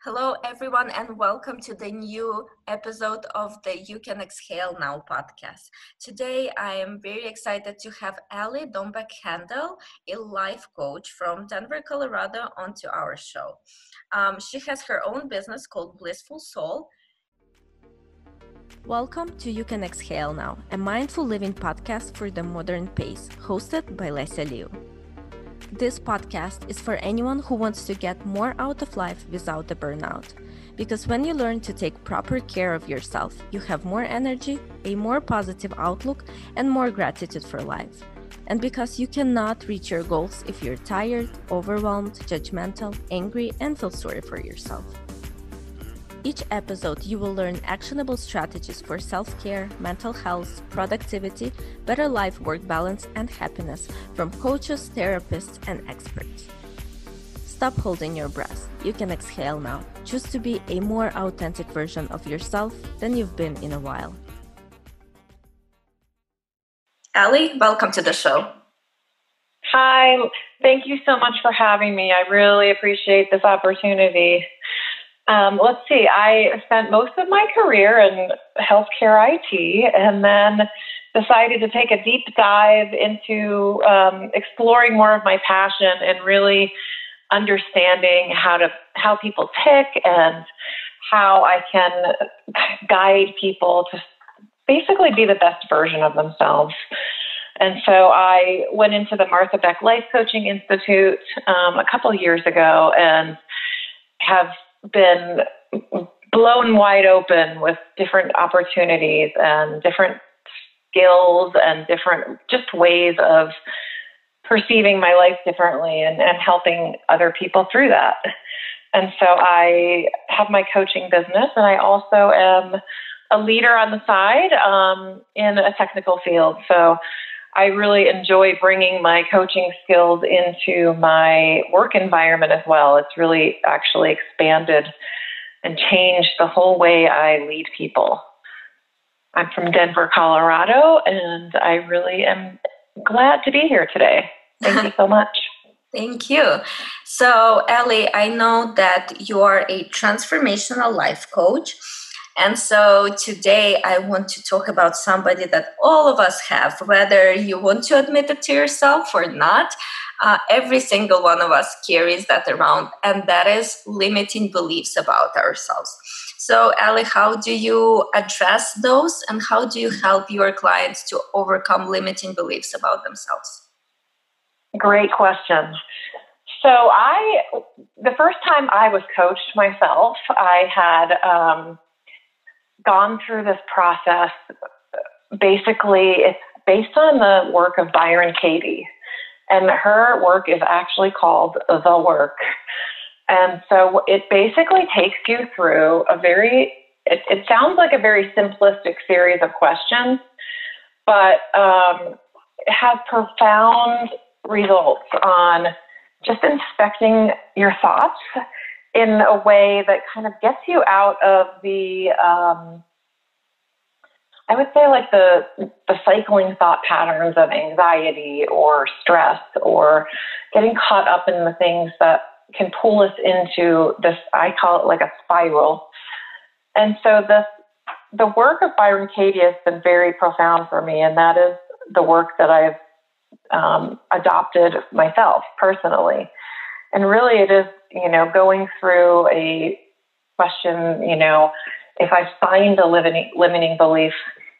Hello, everyone, and welcome to the new episode of the You Can Exhale Now podcast. Today, I am very excited to have Ali Dombek Handel, a life coach from Denver, Colorado, onto our show. She has her own business called Blissful Sol. Welcome to You Can Exhale Now, a mindful living podcast for the modern pace, hosted by Lesia Liu. This podcast is for anyone who wants to get more out of life without the burnout. Because when you learn to take proper care of yourself, you have more energy, a more positive outlook, and more gratitude for life. And because you cannot reach your goals if you're tired, overwhelmed, judgmental, angry, and feel sorry for yourself. Each episode, you will learn actionable strategies for self-care, mental health, productivity, better life-work balance, and happiness from coaches, therapists, and experts. Stop holding your breath. You can exhale now. Choose to be a more authentic version of yourself than you've been in a while. Ali, welcome to the show. Hi, thank you so much for having me. I really appreciate this opportunity. Let's see, I spent most of my career in healthcare IT and then decided to take a deep dive into exploring more of my passion and really understanding how people tick and how I can guide people to basically be the best version of themselves. And so I went into the Martha Beck Life Coaching Institute a couple of years ago and have been blown wide open with different opportunities and different skills and different just ways of perceiving my life differently and helping other people through that. And so I have my coaching business, and I also am a leader on the side in a technical field. So I really enjoy bringing my coaching skills into my work environment as well. It's really actually expanded and changed the whole way I lead people. I'm from Denver, Colorado, and I really am glad to be here today. Thank you so much. Thank you. So, Ali, I know that you are a transformational life coach. And so today I want to talk about somebody that all of us have, whether you want to admit it to yourself or not. Every single one of us carries that around, and that is limiting beliefs about ourselves. So, Ali, how do you address those, and how do you help your clients to overcome limiting beliefs about themselves? Great question. So the first time I was coached myself, I had gone through this process. Basically, it's based on the work of Byron Katie, and her work is actually called The Work. And so it basically takes you through it sounds like a very simplistic series of questions, but it has profound results on just inspecting your thoughts in a way that kind of gets you out of the, I would say like the cycling thought patterns of anxiety or stress or getting caught up in the things that can pull us into this, I call it like a spiral. And so the work of Byron Katie has been very profound for me, and that is the work that I've adopted myself personally. And really it is, going through a question, if I find a limiting belief,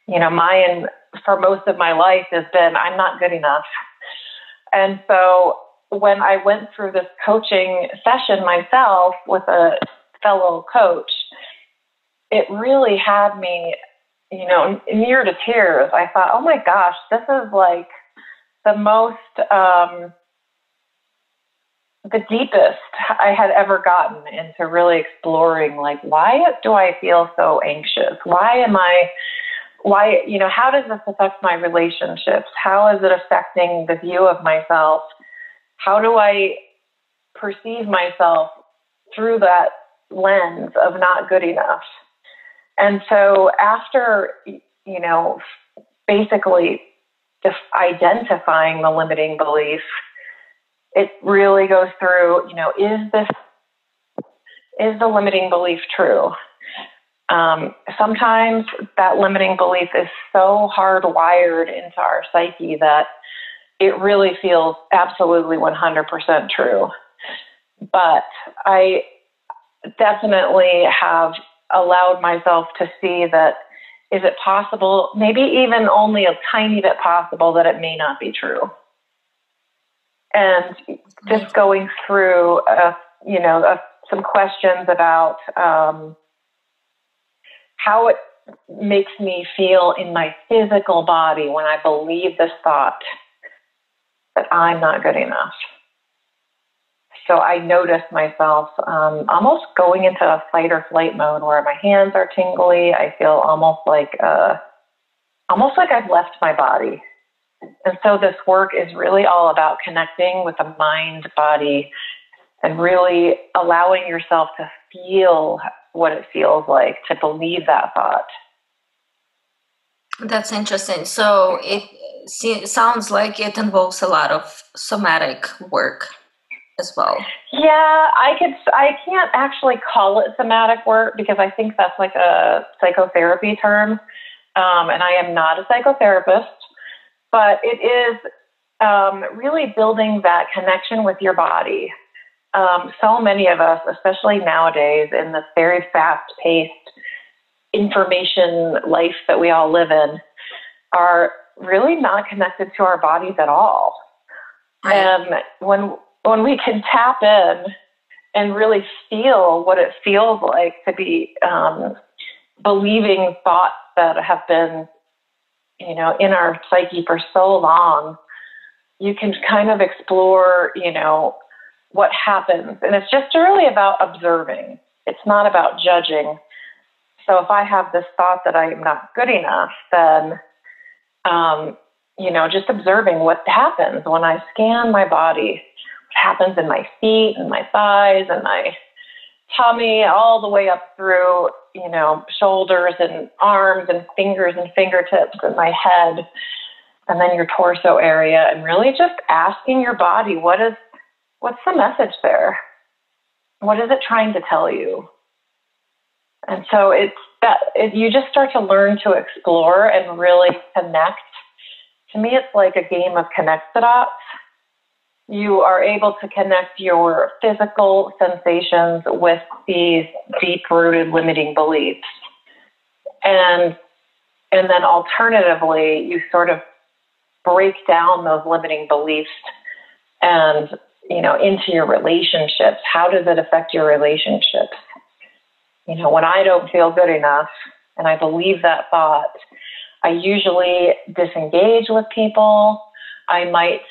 mine for most of my life has been, I'm not good enough. And so when I went through this coaching session myself with a fellow coach, it really had me, near to tears. I thought, oh my gosh, this is like the most, the deepest I had ever gotten into really exploring, like, why do I feel so anxious? How does this affect my relationships? How is it affecting the view of myself? How do I perceive myself through that lens of not good enough? And so after, basically just identifying the limiting belief, it really goes through, is this is the limiting belief true? Sometimes that limiting belief is so hardwired into our psyche that it really feels absolutely 100% true. But I definitely have allowed myself to see that, is it possible, maybe even only a tiny bit possible, that it may not be true? And just going through, some questions about how it makes me feel in my physical body when I believe this thought that I'm not good enough. So I notice myself almost going into a fight or flight mode where my hands are tingly. I feel almost like I've left my body. And so this work is really all about connecting with the mind, body, and really allowing yourself to feel what it feels like to believe that thought. That's interesting. So it sounds like it involves a lot of somatic work as well. Yeah, I can't actually call it somatic work because I think that's like a psychotherapy term, and I am not a psychotherapist, but it is really building that connection with your body. So many of us, especially nowadays in this very fast-paced information life that we all live in, are really not connected to our bodies at all. Right. And when we can tap in and really feel what it feels like to be believing thoughts that have been, in our psyche for so long, you can kind of explore, what happens. And it's just really about observing. It's not about judging. So if I have this thought that I'm not good enough, then, just observing what happens when I scan my body, what happens in my feet and my thighs and my tummy, all the way up through, shoulders and arms and fingers and fingertips and my head, and then your torso area, and really just asking your body, what's the message there? What is it trying to tell you? And so you just start to learn to explore and really connect. To me, it's like a game of connect the dots. You are able to connect your physical sensations with these deep-rooted limiting beliefs. And then alternatively, you sort of break down those limiting beliefs and, into your relationships. How does it affect your relationships? When I don't feel good enough and I believe that thought, I usually disengage with people. I might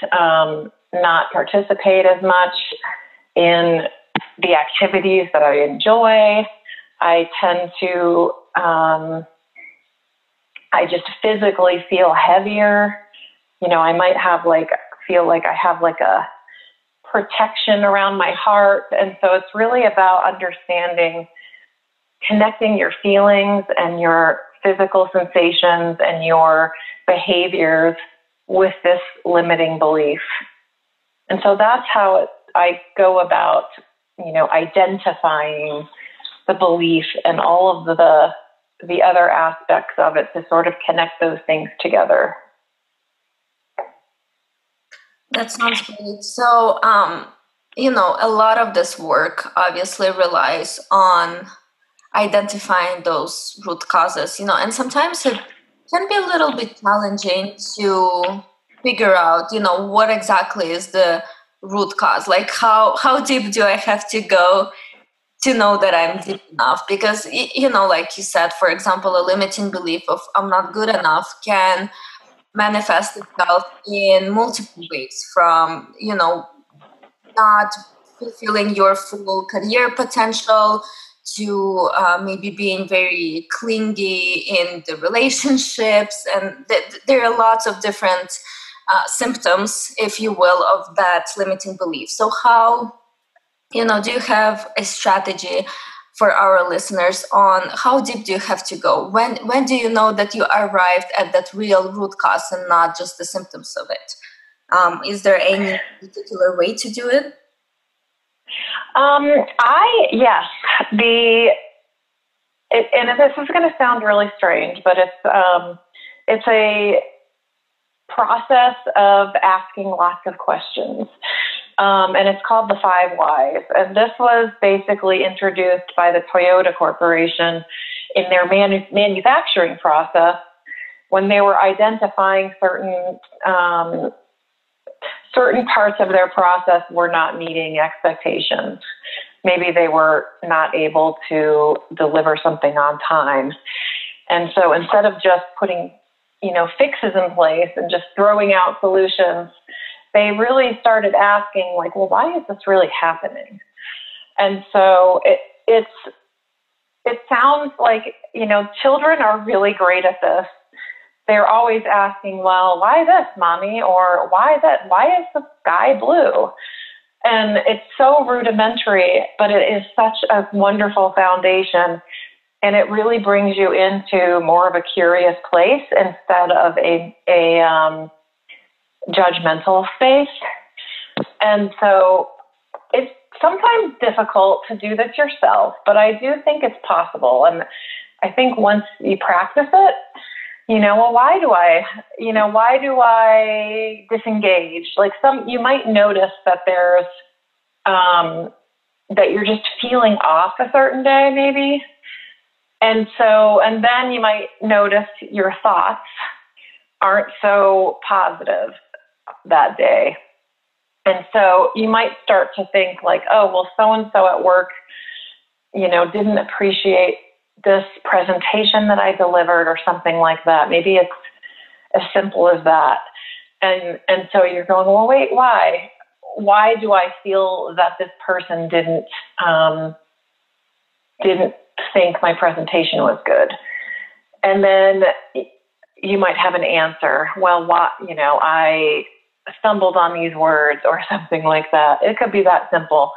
not participate as much in the activities that I enjoy. I tend to, I just physically feel heavier. I might feel like I have like a protection around my heart. And so it's really about understanding, connecting your feelings and your physical sensations and your behaviors with this limiting belief. And so that's how I go about, identifying the belief and all of the other aspects of it to sort of connect those things together. That sounds great. So, a lot of this work obviously relies on identifying those root causes, and sometimes it can be a little bit challenging to figure out, what exactly is the root cause. Like how deep do I have to go to know that I'm deep enough? Because, like you said, for example, a limiting belief of I'm not good enough can manifest itself in multiple ways, from, not fulfilling your full career potential to maybe being very clingy in the relationships. And there are lots of different symptoms, if you will, of that limiting belief. So how, do you have a strategy for our listeners on how deep do you have to go? When do you know that you arrived at that real root cause and not just the symptoms of it? Is there any particular way to do it? Yes, and this is going to sound really strange, but it's a process of asking lots of questions. And it's called the 5 Whys. And this was basically introduced by the Toyota Corporation in their manufacturing process when they were identifying certain parts of their process were not meeting expectations. Maybe they were not able to deliver something on time. And so instead of just putting, fixes in place and just throwing out solutions, they really started asking, like, well, why is this really happening? And so it sounds like, children are really great at this. They're always asking, well, why this, mommy? Or why that? Why is the sky blue? And it's so rudimentary, but it is such a wonderful foundation. And it really brings you into more of a curious place instead of a judgmental space. And so it's sometimes difficult to do this yourself, but I do think it's possible. And I think once you practice it, well, why do I disengage? Like you might notice that there's, that you're just feeling off a certain day, maybe. And then you might notice your thoughts aren't so positive that day. And so you might start to think like, oh, well, so-and-so at work, didn't appreciate this presentation that I delivered or something like that. Maybe it's as simple as that. And so you're going, well, wait, why? Why do I feel that this person didn't think my presentation was good? And then you might have an answer. Well, I stumbled on these words or something like that. It could be that simple.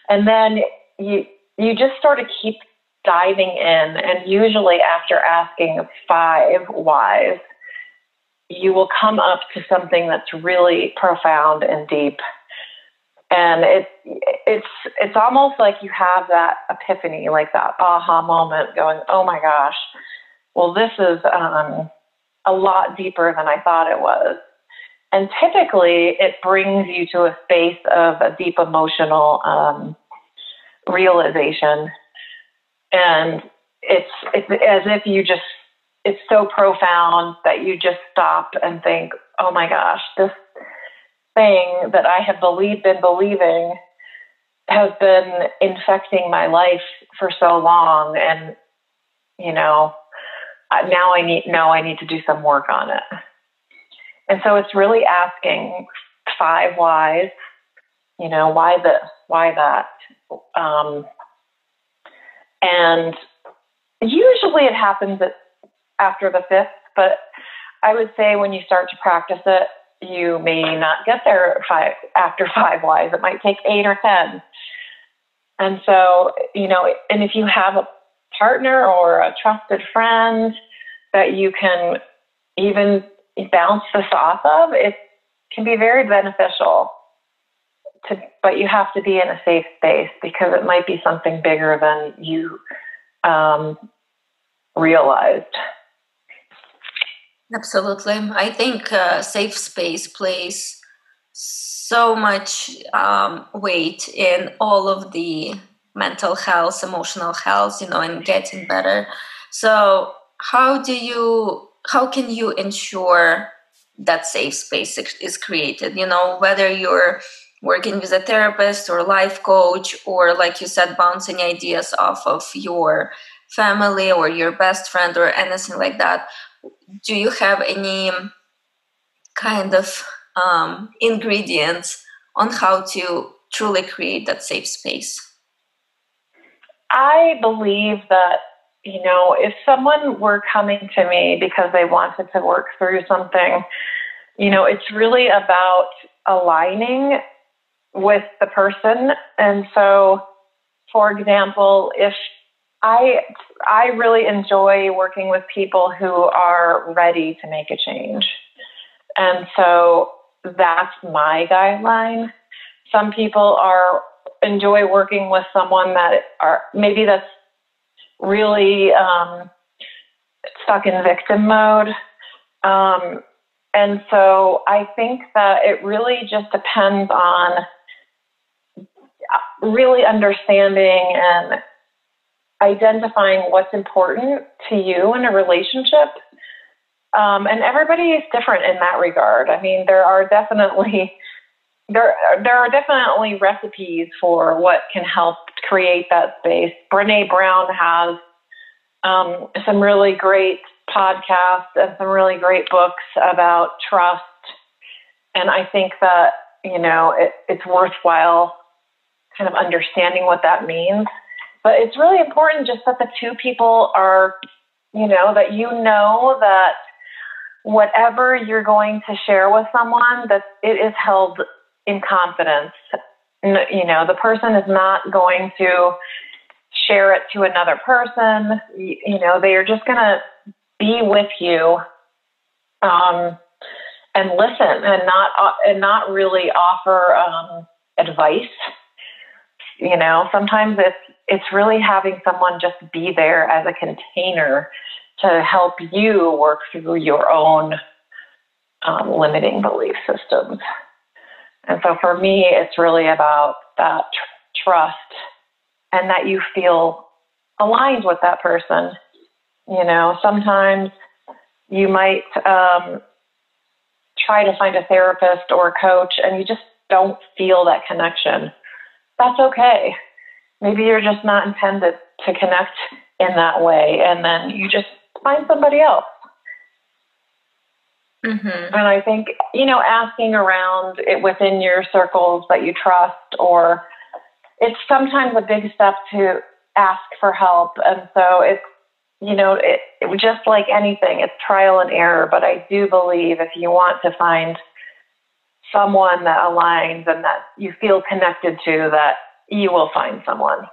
And then you just sort of keep diving in. And usually after asking 5 whys, you will come up to something that's really profound and deep. And it's almost like you have that epiphany, like that aha moment going, oh my gosh, well, this is a lot deeper than I thought it was. And typically it brings you to a space of a deep emotional realization. And it's as if it's so profound that you just stop and think, oh my gosh, this thing that I have been believing has been infecting my life for so long. And, now I need to do some work on it. And so it's really asking 5 whys, why this, why that? And usually it happens after the 5th, but I would say when you start to practice it, you may not get there after 5 whys. It might take 8 or 10. And so, and if you have a partner or a trusted friend that you can even bounce this off of, it can be very beneficial. But you have to be in a safe space because it might be something bigger than you realized. Absolutely. I think safe space plays so much weight in all of the mental health, emotional health, and getting better. So how can you ensure that safe space is created? Whether you're working with a therapist or life coach, or like you said, bouncing ideas off of your family or your best friend or anything like that. Do you have any kind of ingredients on how to truly create that safe space? I believe that, if someone were coming to me because they wanted to work through something, it's really about aligning with the person. And so, for example, if I really enjoy working with people who are ready to make a change. And so that's my guideline. Some people enjoy working with someone maybe that's really stuck in victim mode. And so I think that it really just depends on really understanding and identifying what's important to you in a relationship. And everybody is different in that regard. I mean, there are definitely recipes for what can help create that space. Brené Brown has some really great podcasts and some really great books about trust. And I think that, it's worthwhile kind of understanding what that means. But it's really important just that the two people are, that whatever you're going to share with someone, that it is held in confidence. The person is not going to share it to another person. They are just going to be with you and listen and not really offer advice. Sometimes it's really having someone just be there as a container to help you work through your own limiting belief systems. And so for me, it's really about that trust and that you feel aligned with that person. Sometimes you might try to find a therapist or a coach and you just don't feel that connection. That's okay. Maybe you're just not intended to connect in that way, and then you just find somebody else. Mm-hmm. And I think, asking around it within your circles that you trust, or it's sometimes a big step to ask for help. And so it's, it just like anything, it's trial and error. But I do believe if you want to find someone that aligns and that you feel connected to, that you will find someone.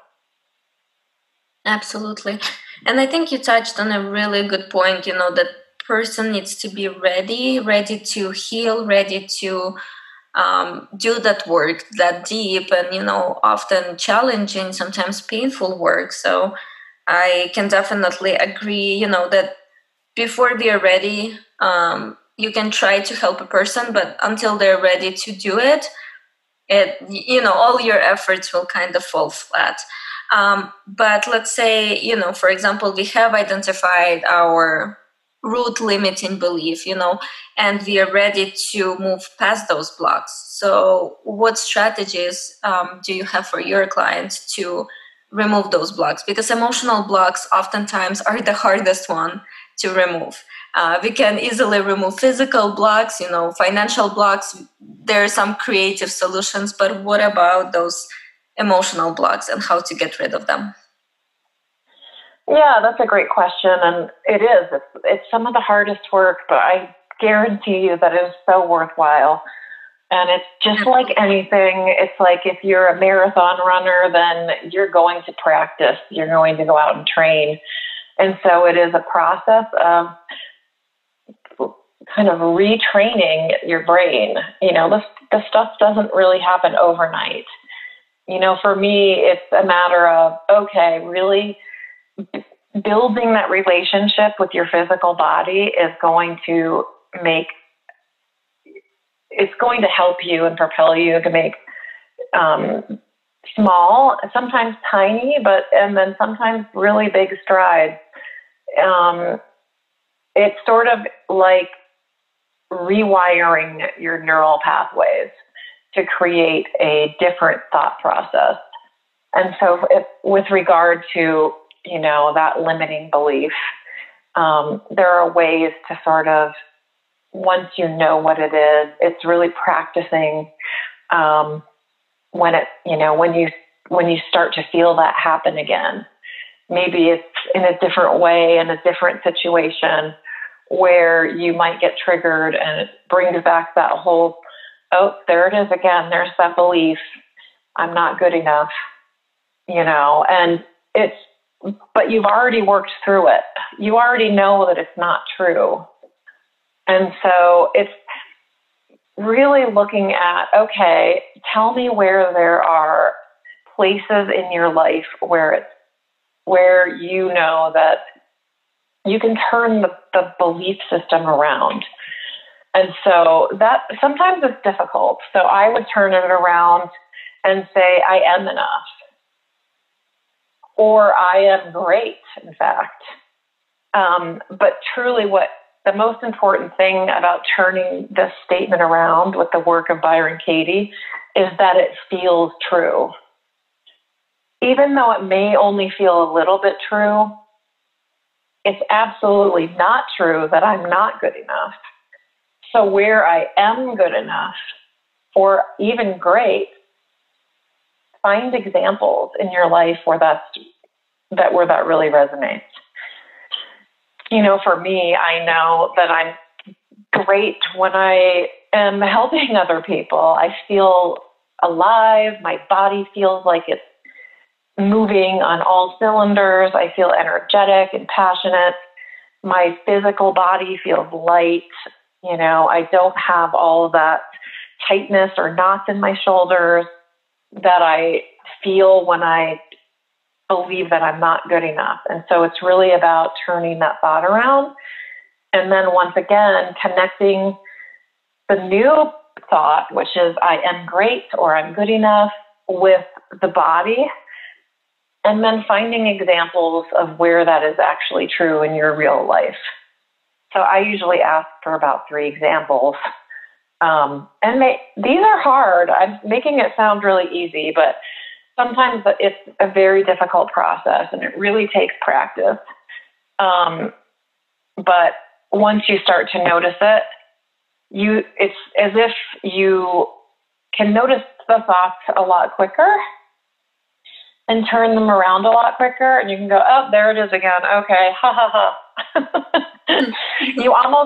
Absolutely. And I think you touched on a really good point, that person needs to be ready to heal, ready to do that work, that deep and, often challenging, sometimes painful work. So I can definitely agree, that before we are ready, you can try to help a person, but until they're ready to do it, all your efforts will kind of fall flat. But let's say, for example, we have identified our root limiting belief, and we are ready to move past those blocks. So what strategies do you have for your clients to remove those blocks? Because emotional blocks oftentimes are the hardest one to remove. We can easily remove physical blocks, financial blocks. There are some creative solutions, but what about those emotional blocks and how to get rid of them? Yeah, that's a great question. And it is. It's some of the hardest work, but I guarantee you that it is so worthwhile. And it's just like anything. It's like if you're a marathon runner, then you're going to practice. You're going to go out and train. And so it is a process of kind of retraining your brain. The stuff doesn't really happen overnight. For me, it's a matter of, okay, really building that relationship with your physical body is going to help you and propel you to make small, sometimes tiny, and then sometimes really big strides. It's sort of like rewiring your neural pathways to create a different thought process. And so with regard to, that limiting belief, there are ways to sort of, once you know what it is, it's really practicing when you start to feel that happen again. Maybe it's in a different way, in a different situation where you might get triggered and it brings back that whole, oh, there it is again. There's that belief. I'm not good enough, but you've already worked through it. You already know that it's not true. And so it's really looking at, okay, tell me where there are places in your life where you know that you can turn the belief system around. And so that sometimes it's difficult. So I would turn it around and say, I am enough. Or I am great, in fact. But truly what the most important thing about turning this statement around with the work of Byron Katie is that it feels true. Even though it may only feel a little bit true, it's absolutely not true that I'm not good enough. So where I am good enough, or even great, find examples in your life where that really resonates. You know, for me, I know that I'm great when I am helping other people. I feel alive. My body feels like it's moving on all cylinders. I feel energetic and passionate. My physical body feels light. You know, I don't have all of that tightness or knots in my shoulders that I feel when I believe that I'm not good enough. And so it's really about turning that thought around. And then once again, connecting the new thought, which is I am great or I'm good enough, with the body. And then finding examples of where that is actually true in your real life. So I usually ask for about 3 examples. These are hard. I'm making it sound really easy, but sometimes it's a very difficult process and it really takes practice. But once you start to notice it, it's as if you can notice the thoughts a lot quicker and turn them around a lot quicker, and you can go, oh, there it is again. Okay, ha ha ha.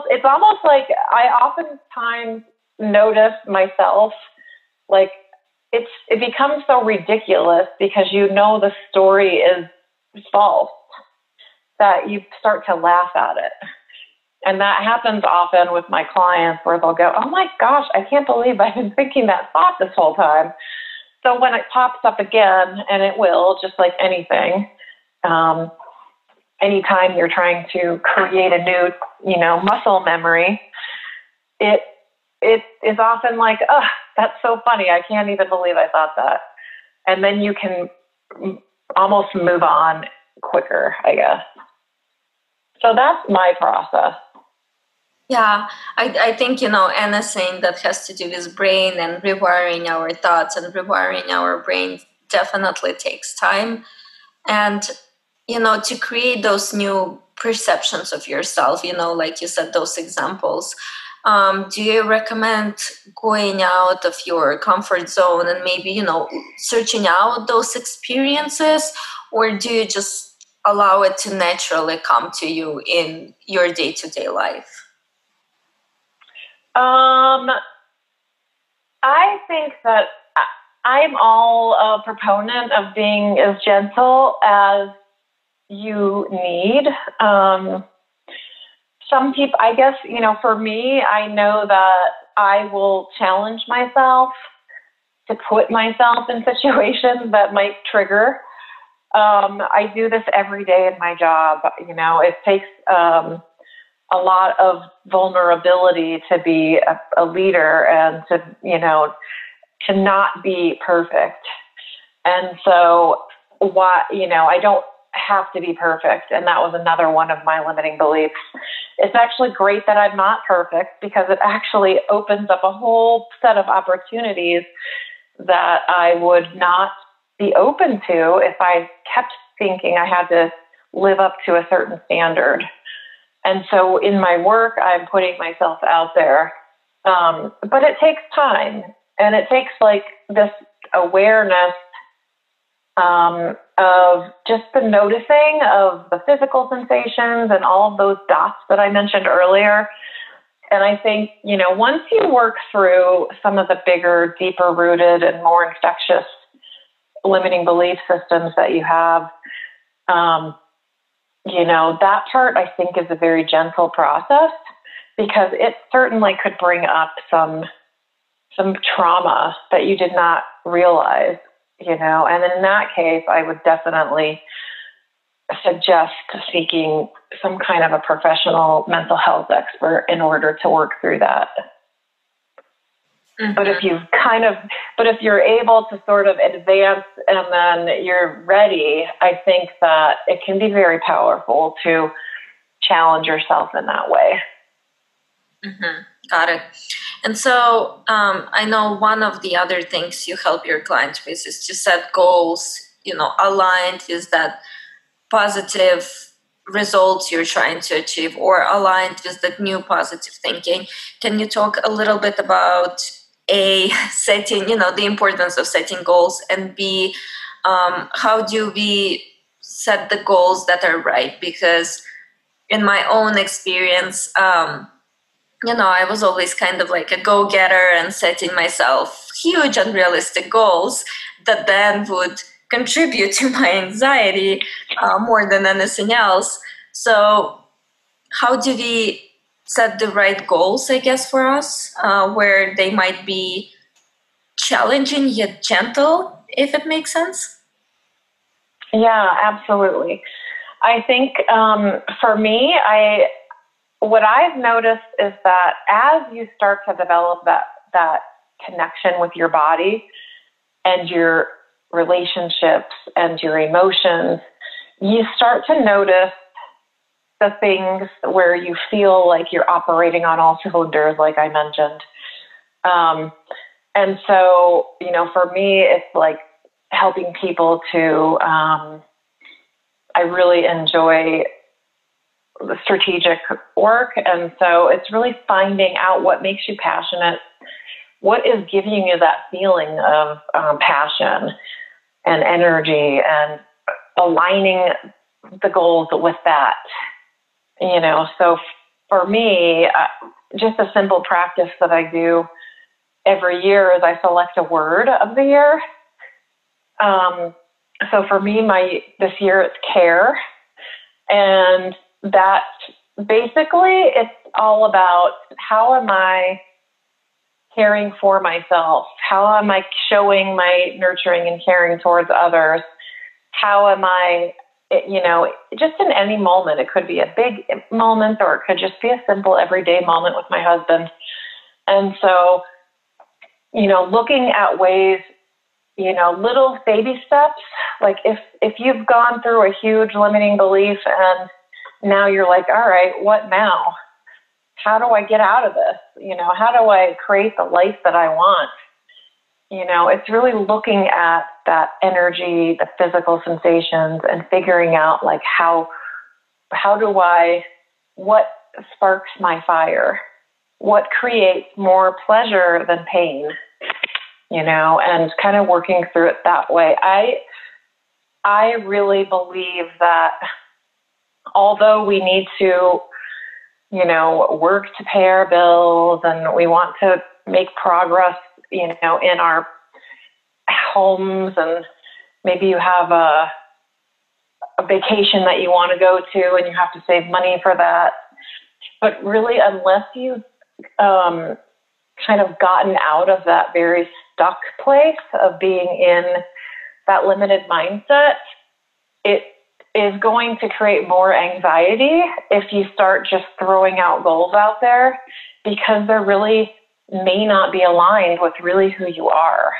It's almost like I oftentimes notice myself, like it becomes so ridiculous because you know the story is false that you start to laugh at it. And that happens often with my clients where they'll go, oh my gosh, I can't believe I've been thinking that thought this whole time. So when it pops up again, and it will, just like anything, anytime you're trying to create a new, muscle memory, it is often like, oh, that's so funny. I can't even believe I thought that. And then you can almost move on quicker, I guess. So that's my process. Yeah, I think, anything that has to do with brain and rewiring our thoughts and rewiring our brain definitely takes time. And, to create those new perceptions of yourself, like you said, those examples, do you recommend going out of your comfort zone and maybe, searching out those experiences, or do you just allow it to naturally come to you in your day-to-day life? I think that I'm all a proponent of being as gentle as you need. Some people, I guess, for me, I know that I will challenge myself to put myself in situations that might trigger. I do this every day in my job. It takes a lot of vulnerability to be a leader and to not be perfect. And so I don't have to be perfect. And that was another one of my limiting beliefs. It's actually great that I'm not perfect because it actually opens up a whole set of opportunities that I would not be open to if I kept thinking I had to live up to a certain standard. And so in my work, I'm putting myself out there. But it takes time, and it takes this awareness of just the noticing of the physical sensations and all of those dots that I mentioned earlier. And I think, once you work through some of the bigger, deeper rooted and more infectious limiting belief systems that you have, that part I think is a very gentle process because it certainly could bring up some trauma that you did not realize. and in that case, I would definitely suggest seeking some kind of a professional mental health expert in order to work through that. Mm-hmm. But if you're able to sort of advance and then you're ready, I think that it can be very powerful to challenge yourself in that way. Mm-hmm. Got it. And so I know one of the other things you help your clients with is to set goals, aligned with that positive results you're trying to achieve or aligned with that new positive thinking. Can you talk a little bit about setting, the importance of setting goals, and B, how do we set the goals that are right? Because in my own experience, I was always kind of like a go-getter and setting myself huge unrealistic goals that then would contribute to my anxiety more than anything else. So how do we set the right goals, I guess, for us, where they might be challenging yet gentle, if it makes sense? Yeah, absolutely. I think for me, what I've noticed is that as you start to develop that connection with your body and your relationships and your emotions, you start to notice the things where you feel like you're operating on all cylinders, like I mentioned. And so, for me, it's like helping people to, I really enjoy the strategic work. And so it's really finding out what makes you passionate, what is giving you that feeling of passion and energy, and aligning the goals with that. So for me, just a simple practice that I do every year is I select a word of the year. So for me, this year it's care. And that basically it's all about how am I caring for myself? How am I showing my nurturing and caring towards others? How am I, just in any moment, it could be a big moment or it could just be a simple everyday moment with my husband. And so, looking at ways, little baby steps, like if you've gone through a huge limiting belief and now you're like, all right, what now? How do I get out of this? How do I create the life that I want? It's really looking at that energy, the physical sensations, and figuring out like what sparks my fire? What creates more pleasure than pain? And kind of working through it that way. I really believe that although we need to, work to pay our bills and we want to make progress, in our homes, and maybe you have a vacation that you want to go to and you have to save money for that. But really, unless you've kind of gotten out of that very stuck place of being in that limited mindset, it is going to create more anxiety if you start just throwing out goals out there, because they really may not be aligned with really who you are.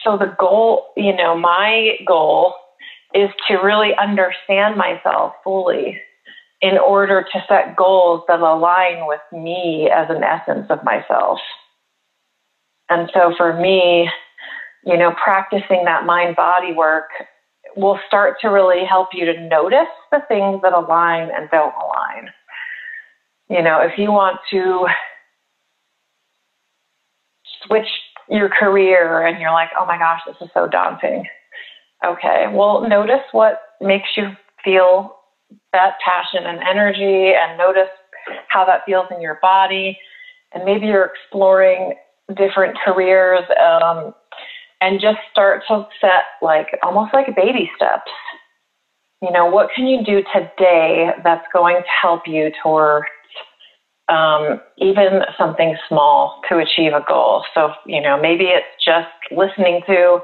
So the goal, my goal is to really understand myself fully in order to set goals that align with me as an essence of myself. And so for me, practicing that mind-body work will start to really help you to notice the things that align and don't align. If you want to switch your career and you're like, oh my gosh, this is so daunting. Okay, well, notice what makes you feel that passion and energy, and notice how that feels in your body. And maybe you're exploring different careers, and just start to set almost like baby steps. What can you do today that's going to help you towards even something small to achieve a goal? So, maybe it's just listening to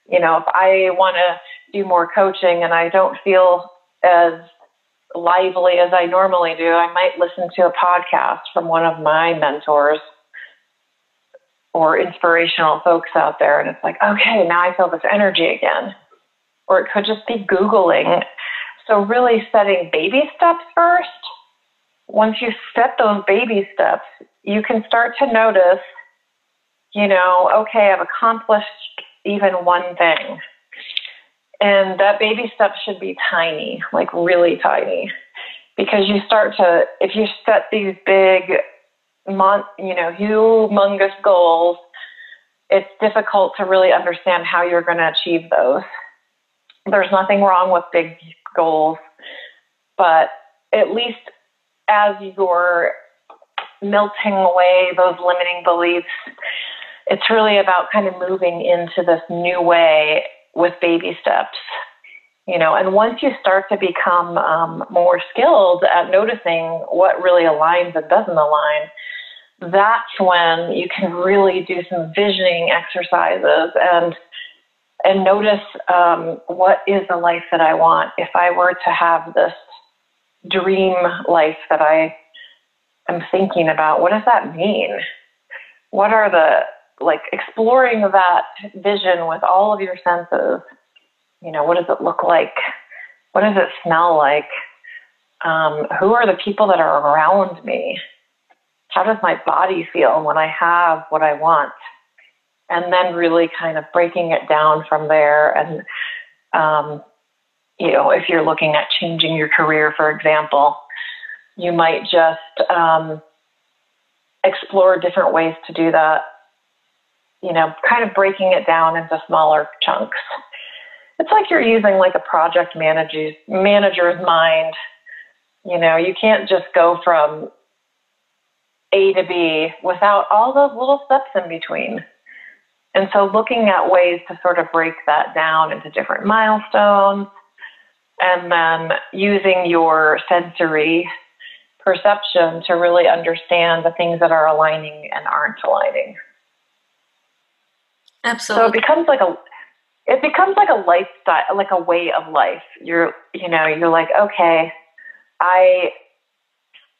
You know, if I want to do more coaching and I don't feel as lively as I normally do, I might listen to a podcast from one of my mentors or inspirational folks out there. And it's like, okay, now I feel this energy again. Or it could just be Googling. So really setting baby steps first. Once you set those baby steps, you can start to notice, you know, okay, I've accomplished even one thing. And that baby step should be tiny, like really tiny. Because you start to, if you set these big, humongous goals, it's difficult to really understand how you're going to achieve those. There's nothing wrong with big goals, but at least as you're melting away those limiting beliefs, it's really about kind of moving into this new way with baby steps, you know. And once you start to become more skilled at noticing what really aligns and doesn't align, that's when you can really do some visioning exercises and notice what is the life that I want. If I were to have this dream life that I am thinking about, what does that mean? What are exploring that vision with all of your senses? You know, what does it look like? What does it smell like? Who are the people that are around me? How does my body feel when I have what I want? And then really kind of breaking it down from there. And, if you're looking at changing your career, for example, you might just explore different ways to do that, you know, kind of breaking it down into smaller chunks. It's like you're using like a project manager's mind. You know, you can't just go from A to B without all those little steps in between. And so looking at ways to sort of break that down into different milestones, and then using your sensory perception to really understand the things that are aligning and aren't aligning. Absolutely. So it becomes like a lifestyle, like a way of life. You're like, okay, I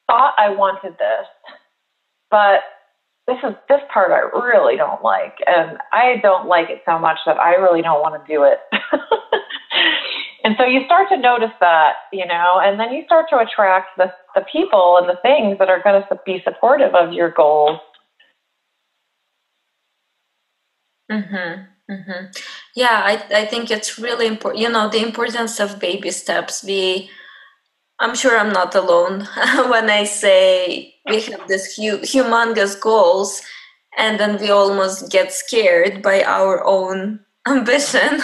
thought I wanted this, but this part I really don't like, and I don't like it so much that I really don't want to do it. And so you start to notice that, you know, and then you start to attract the people and the things that are going to be supportive of your goals. Yeah, I think it's really important, you know, the importance of baby steps. I'm sure I'm not alone when I say we have this humongous goals, and then we almost get scared by our own ambition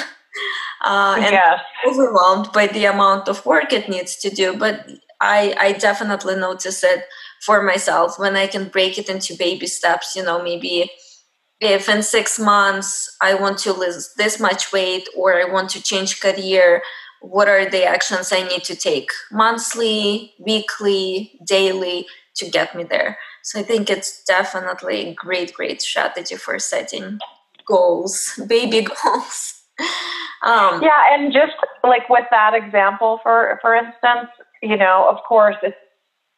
and overwhelmed by the amount of work it needs to do. But I definitely notice it for myself when I can break it into baby steps. You know, maybe if in 6 months I want to lose this much weight, or I want to change career, what are the actions I need to take monthly, weekly, daily to get me there? So I think it's definitely a great strategy for setting goals, baby goals. And just like with that example, for instance, you know, of course, it's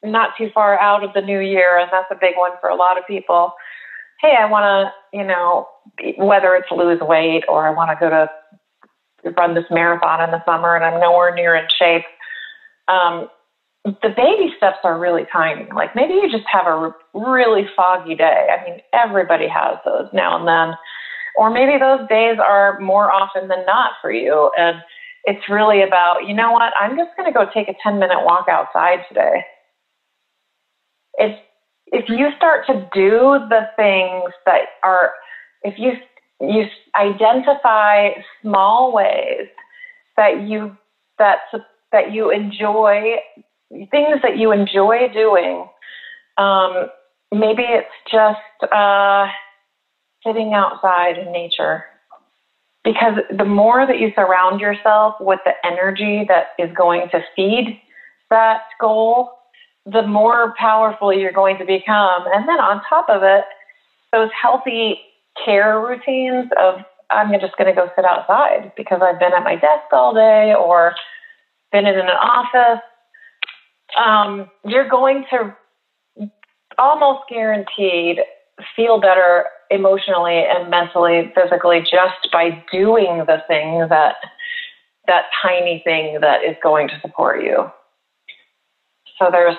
not too far out of the new year, and that's a big one for a lot of people. Hey, I want to, you know, whether it's lose weight or I want to go to run this marathon in the summer and I'm nowhere near in shape. The baby steps are really tiny. Like maybe you just have a really foggy day. I mean, everybody has those now and then. Or maybe those days are more often than not for you. And it's really about, you know what, I'm just going to go take a 10-minute walk outside today. If you start to do the things that are, if you identify small ways that you enjoy, things that you enjoy doing, maybe it's just sitting outside in nature. Because the more that you surround yourself with the energy that is going to feed that goal, the more powerful you're going to become. And then on top of it, those healthy care routines of I'm just going to go sit outside because I've been at my desk all day or been in an office. You're going to almost guaranteed feel better emotionally and mentally, physically, just by doing the thing that tiny thing that is going to support you. So there's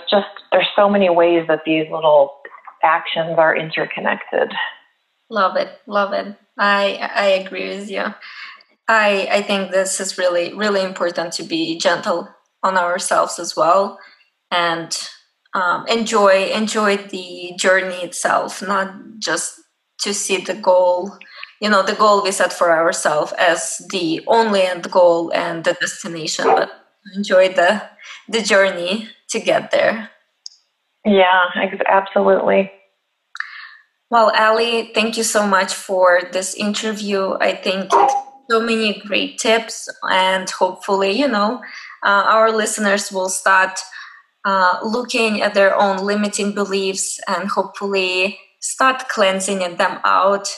so many ways that these little actions are interconnected. Love it. I agree with you. I think this is really, really important to be gentle on ourselves as well, and enjoy the journey itself, not just to see the goal, the goal we set for ourselves as the only end goal and the destination, but enjoy the journey to get there. Yeah, absolutely. Well, Ali, thank you so much for this interview. I think so many great tips, and hopefully, our listeners will start looking at their own limiting beliefs and hopefully start cleansing them out,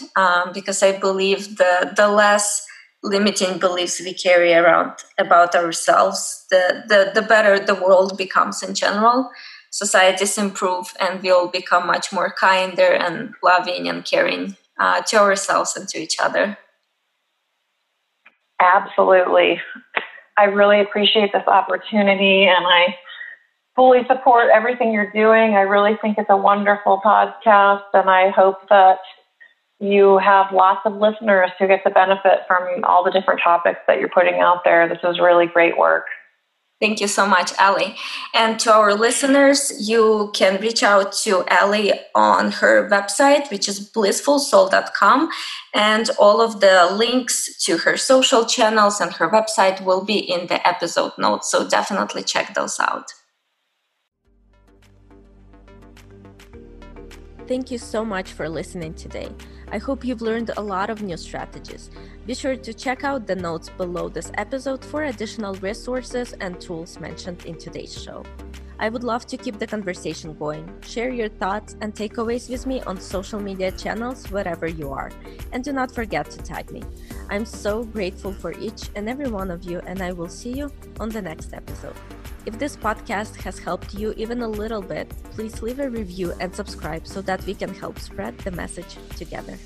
because I believe the less limiting beliefs we carry around about ourselves, the better the world becomes in general. Societies improve and we all become much more kinder and loving and caring to ourselves and to each other. Absolutely. I really appreciate this opportunity, and I fully support everything you're doing. I really think it's a wonderful podcast, and I hope that you have lots of listeners who get the benefit from all the different topics that you're putting out there. This is really great work. Thank you so much, Ali. And to our listeners, you can reach out to Ali on her website, which is blissfulsol.com. And all of the links to her social channels and her website will be in the episode notes. So definitely check those out. Thank you so much for listening today. I hope you've learned a lot of new strategies. Be sure to check out the notes below this episode for additional resources and tools mentioned in today's show. I would love to keep the conversation going. Share your thoughts and takeaways with me on social media channels wherever you are. And do not forget to tag me. I'm so grateful for each and every one of you, and I will see you on the next episode. If this podcast has helped you even a little bit, please leave a review and subscribe so that we can help spread the message together.